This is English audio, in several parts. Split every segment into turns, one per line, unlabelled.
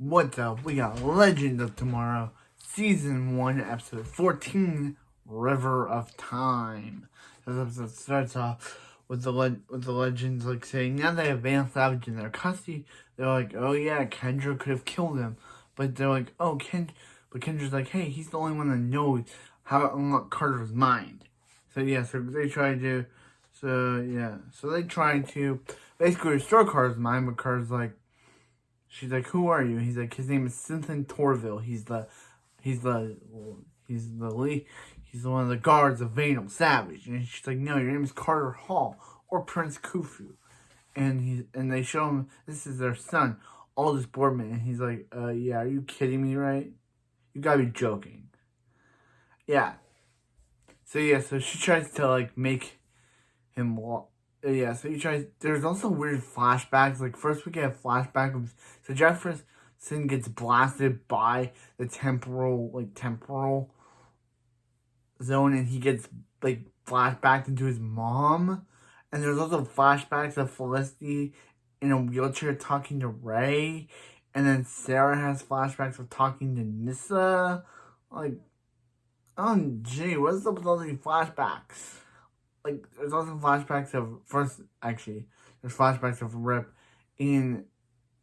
What's up? We got Legend of Tomorrow, Season 1, Episode 14, River of Time. This episode starts off with the legends saying now they have Van Savage in their custody. They're like, oh yeah, Kendra could have killed him. But they're like, oh, but Kendra's like, hey, he's the only one that knows how to unlock Carter's mind. So they try to, basically restore Carter's mind, but Carter's like, she's like, who are you? He's like, his name is Cynthia Torville. He's the lead. He's one of the guards of Vandal Savage. And she's like, no, your name is Carter Hall or Prince Khufu. And they show him this is their son, Aldous Boardman. And he's like, yeah, are you kidding me, right? You gotta be joking. Yeah. So she tries to make him walk. Yeah, so he tries. There's also weird flashbacks. First we get a flashback of Jefferson gets blasted by the temporal zone, and he gets flashbacked into his mom. And there's also flashbacks of Felicity in a wheelchair talking to Ray, and then Sarah has flashbacks of talking to Nissa. Oh gee, what's up with all these flashbacks? There's also flashbacks of there's flashbacks of Rip in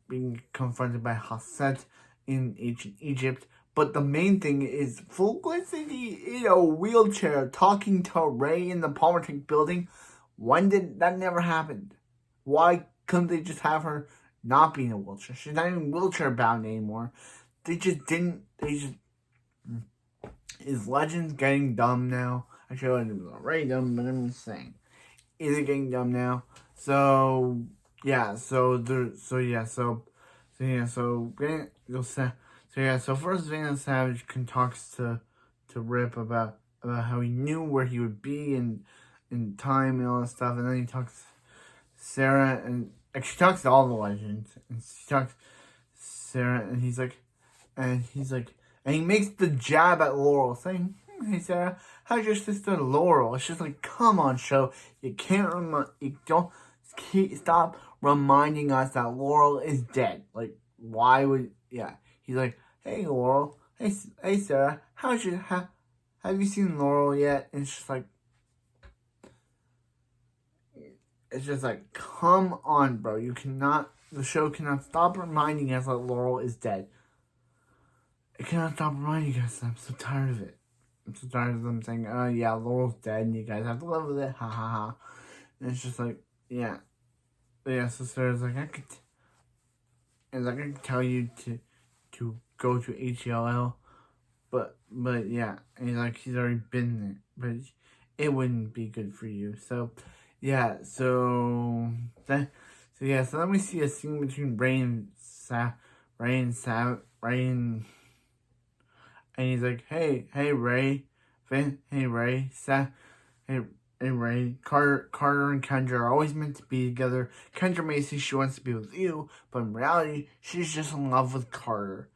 being confronted by Hasset in ancient Egypt. But the main thing is Felicity in a wheelchair talking to Ray in the Palmerton building. When did that never happened? Why couldn't they just have her not be in a wheelchair? She's not even wheelchair bound anymore. Is Legends getting dumb now? Actually, it was already dumb, but I'm just saying. Is it getting dumb now? So first Vandal Savage talks to Rip about how he knew where he would be in time and all that stuff, and then he talks to Sarah, and actually talks to all the legends, and she talks to Sarah, and he makes the jab at Laurel, saying, hey Sarah, how's your sister Laurel? It's just come on, show. You don't stop reminding us that Laurel is dead. Why would, yeah. He's like, hey Laurel, hey Sarah, have you seen Laurel yet? And it's just come on, bro. The show cannot stop reminding us that Laurel is dead. It cannot stop reminding us. I'm so tired of it. I'm so tired of them saying, oh yeah, Laurel's dead and you guys have to live with it. Ha ha ha. And it's just yeah. But yeah, so Sarah's I could tell you to go to HLL. But yeah. And he's already been there. But it wouldn't be good for you. So yeah, so then we see a scene between Ray and and he's like, hey Ray, Carter and Kendra are always meant to be together. Kendra may say she wants to be with you, but in reality, she's just in love with Carter.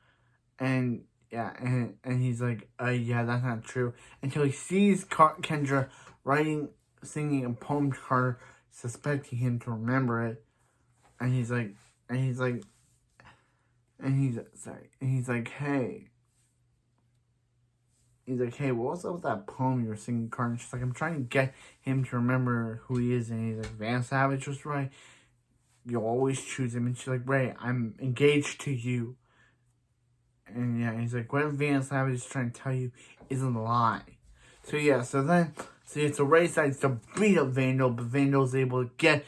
And yeah, and he's like, yeah, that's not true. Until he sees Kendra singing a poem to Carter, suspecting him to remember it. And he's like, hey. He's like, hey, what's up with that poem you were singing, Carter? And she's like, I'm trying to get him to remember who he is. And he's like, Van Savage was right. You'll always choose him. And she's like, Ray, I'm engaged to you. And yeah, he's like, what Van Savage is trying to tell you isn't a lie. So Ray decides to beat up Vandal, but Vandal's able to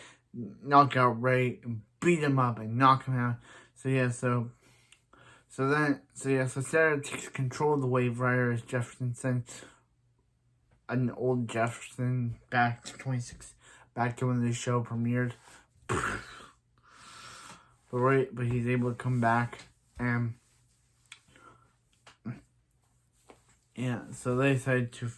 knock out Ray and beat him up and knock him out. So Sarah takes control of the Wave Rider as Jefferson sends an old Jefferson back to when the show premiered. But he's able to come back, and yeah, so they decide to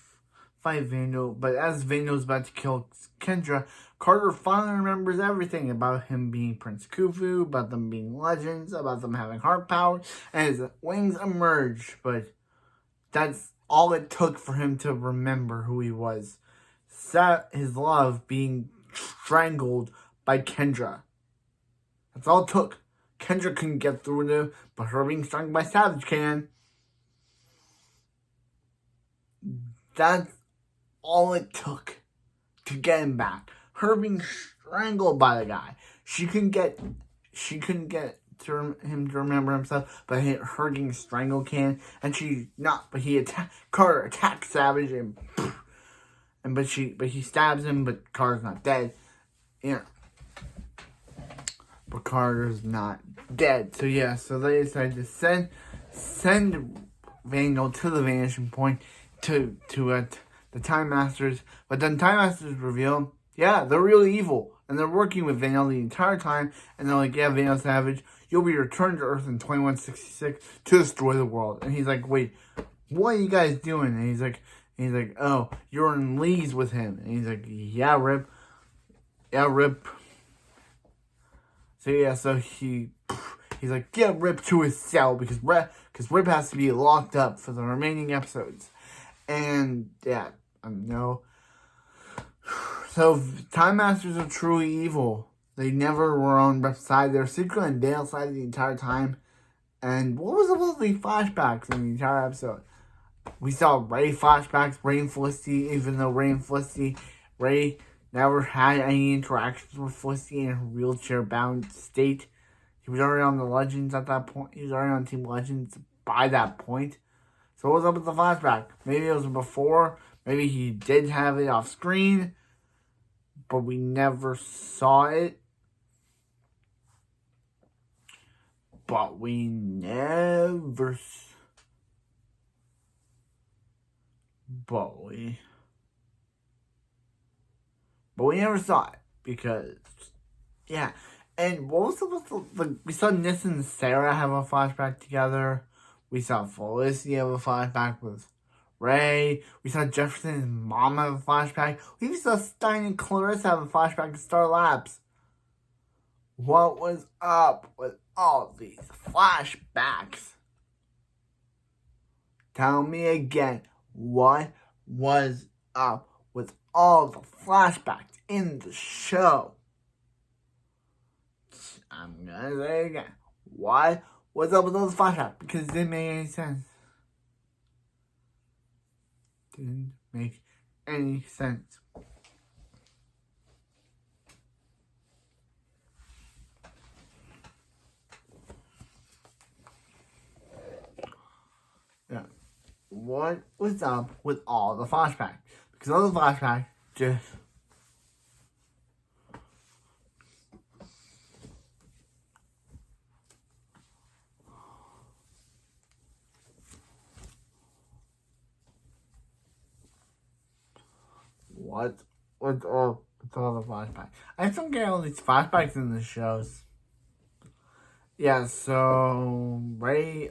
fight Vandal, but as Vandal's about to kill Kendra, Carter finally remembers everything about him being Prince Khufu, about them being legends, about them having heart power, and his wings emerge. But that's all it took for him to remember who he was. His love being strangled by Kendra. That's all it took Kendra couldn't get through to, but her being stung by Savage can. That's all it took to get him back. Her being strangled by the guy. She couldn't get him to remember himself, but her getting strangled can, and she not. But Carter attacks Savage, but he stabs him, but Carter's not dead. Yeah, but Carter's not dead. So yeah, so they decided to send Vandal to the vanishing point to the Time Masters, but then Time Masters reveal, yeah, they're really evil, and they're working with Vandal the entire time, and they're like, yeah, Vandal Savage, you'll be returned to Earth in 2166 to destroy the world. And he's like, wait, what are you guys doing? And he's like, oh, you're in leagues with him. And he's like, yeah, Rip. So yeah, so he's like, get Rip to his cell, because Rip has to be locked up for the remaining episodes. And yeah, no. So Time Masters are truly evil. They never were on Rip's side. They were secretly on Dale's side the entire time. And what was supposed to be flashbacks in the entire episode? We saw Ray flashbacks, Ray and Felicity, even though Ray never had any interactions with Felicity in her wheelchair-bound state. He was already on the Legends at that point. He was already on Team Legends by that point. So what was up with the flashback? Maybe it was before. Maybe he did have it off screen, but we never saw it. But we never saw it, because, yeah. And what was supposed to, we saw Nis and Sarah have a flashback together. We saw Felicity have a flashback with Ray. We saw Jefferson's mom have a flashback. We even saw Stein and Clarissa have a flashback to Star Labs. What was up with all these flashbacks? Tell me again, what was up with all the flashbacks in the show? I'm gonna say it again. What was up with those flashbacks? Because it didn't make any sense. Didn't make any sense. Yeah. What was up with all the flashbacks? Because all the flashbacks just... What's all the flashbacks? I just don't get all these flashbacks in the shows. Yeah, so Ray,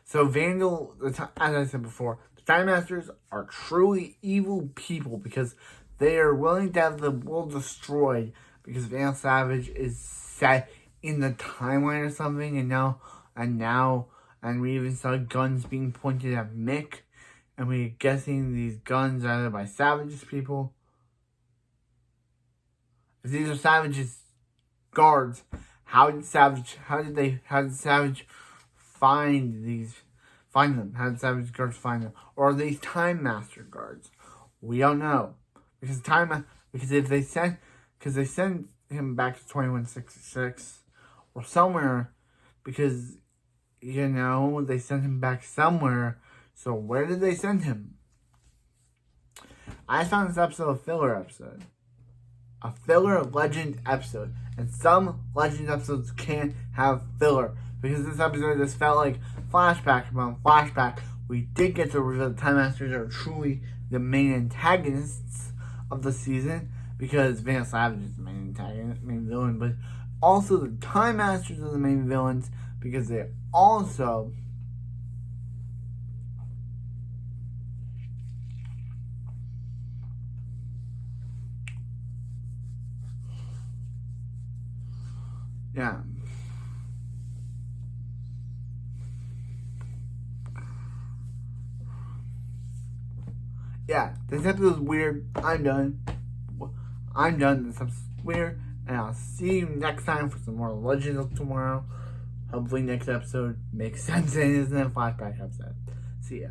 so Vandal, as I said before, the Time Masters are truly evil people, because they are willing to have the world destroyed because Vandal Savage is set in the timeline or something, and we even saw guns being pointed at Mick. And we're guessing these guns are either by Savage's people. If these are Savage's guards, how did Savage find them? How did Savage guards find them? Or are these Time Master guards? We don't know. Because they sent him back to 2166 or somewhere, because they sent him back somewhere. So where did they send him? I found this episode a filler episode. A filler Legend episode. And some Legend episodes can't have filler, because this episode just felt like flashback upon flashback. We did get to reveal the Time Masters are truly the main antagonists of the season, because Vandal Savage is the main villain, but also the Time Masters are the main villains, because they also... Yeah. Yeah, this episode is weird. I'm done. This episode's weird. And I'll see you next time for some more Legends of Tomorrow. Hopefully next episode makes sense and isn't a flashback episode. See ya.